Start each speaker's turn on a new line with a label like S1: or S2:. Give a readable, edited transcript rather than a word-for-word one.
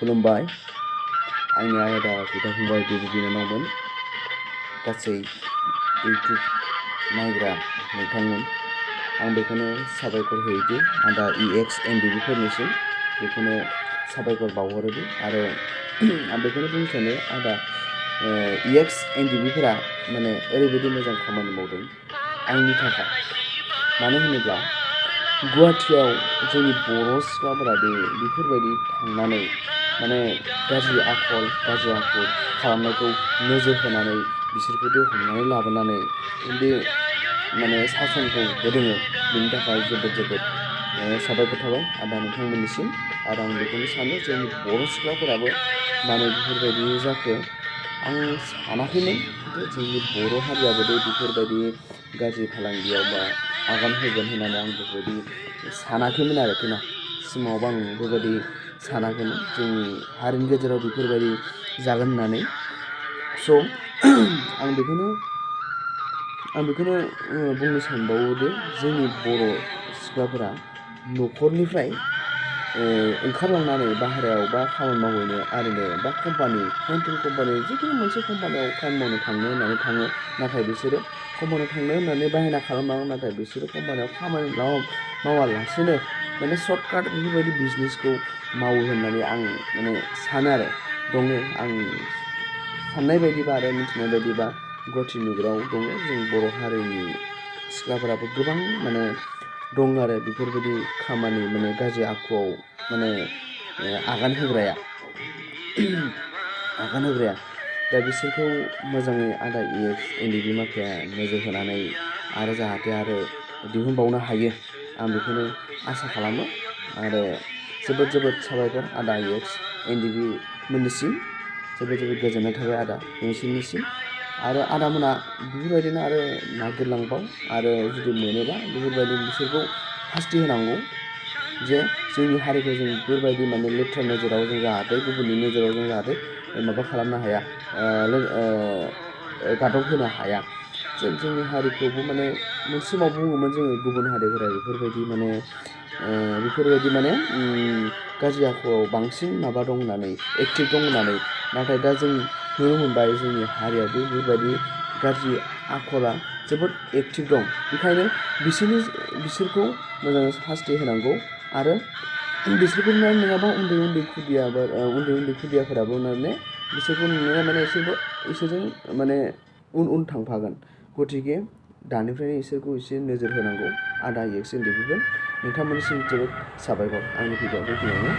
S1: खुलुमबाय आंनि आयदा बिदा फंबाय बिब' बिनानावमोन गासै इउटुब नायग्रा नोंथांमोन आं बेखौनो साबायखर होयोदि आदा एक्स NDFB फोरनिसिम बेखौनो साबायखर बावहरोदि आरो आं बेखौनो बुंनो सानो आदा एक्स NDFB फोरा माने ओरैबायदि मोजां खामानि मावदों आंनि थाखाय मानो होनोब्ला गुवाहाटियाव जोंनि बर' सिख्लाफोरा बेफोरबायदि थांनानै माने गाज्रि आखल खालामनायखौ नोजोर होनानै बिसोरखौ हमनानै लाबोनानै बे माने सासनखौ होदों बिनि थाखाय जोबोद साबायखर थाबाय आदा नोंथांमोननिसिम आरो आं बेखौनो सानो जोंनि बर' सिख्लाफोराबो माने बेफोरबायदि जाखो आं सानाखैमोन जोंनि बर' हारियाबो बेफोरबायदि गाज्रि फालांगियाव बा आगान होगोन होननानै आं बेफोरबायदि सानाखैमोन आरोखि ना सिमाङावबो आं बेबायदि सानाखैमोन जोंनि हारिनि गेजेराव बेफोरबायदि जागोन होननानै स' आं बेखौनो बुंनो सानबावोदि जोंनि बर' सिख्लाफोरा न'खरनिफ्राय ओंखारलांनानै बाहेरायाव बा खामानि मावहैनो आरिनो बा कम्पानि जिखुनु मोनसे कम्पानियाव खामानि मावनो थांनो होननानै थाङो नाथाय बिसोरो कम्पानियाव थांनो होननानै बाहायना खालामलाङो नाथाय बिसोरो कम्पानियाव खामानि मावालासेनो माने सर्टकाट बेफोरबायदि बिजनेसखौ मावो होननानै आं माने सानो आरो दङ आं साननाय बायदिबा आरो मिथिनाय बायदिबा गुवाहाटि नोगोराव दङ जों बर' हारिनि सिख्लाफोराबो गोबां माने दं आरो बेफोरबायदि खामानि माने गाज्रि आखुआव माने आगान होग्राया दा बिसोरखौ मोजाङै आदा एक्स NDFB माखाया नोजोर होनानै आरो जाहाथे आरो दिहुनबावनो हायो आं बेखौनो आसा खालामो आरो जोबोद साबायखर आदा एक्स NDFB मोननिसिम जोबोद गोजोननाय थाबाय आदा नोंसिनिसिम आरो आदामोना बेफोरबायदिनो आरो नागिरलांबाव आरो जुदि मोनोबा बेफोरबायदि बिसोरखौ शास्ति होनांगौ जे जोंनि हारिखौ जों बेफोरबायदि माने लेथ्रा नोजोराव जों जाहाथे गुबुननि नोजोराव जों जाहाथे माबा खालामनो हाया गादब होनो हाया जोंनि हारिखौबो माने मोनसे समाव बुङोमोन जोङो गुबुन हारिफोरा बेफोरबायदि माने गाज्रि आखुआव बांसिन माबा दं होननानै एक्टिभ दं होननानै नाथाय दा जों नुनो मोनबाय जोंनि हारियावबो बेफोरबायदि गाज्रि आखला जोबोद एक्टिभ दं बेखायनो बिसोरखौ मोजाङै शास्ति होनांगौ आरो बिसोरखौ नङाबा उन्दै खुदियाफोराबो माने बिसोरखौ नुनाया माने इसोरजों माने उन थांफागोन गतिके दानिफ्रायनो इसोरखौ एसे नोजोर होनांगौ आदा एक्स NDFB नोंथांमोननिसिम जोबोद साबायखर आंनि भिडिअ'खौ बेखिनियावनो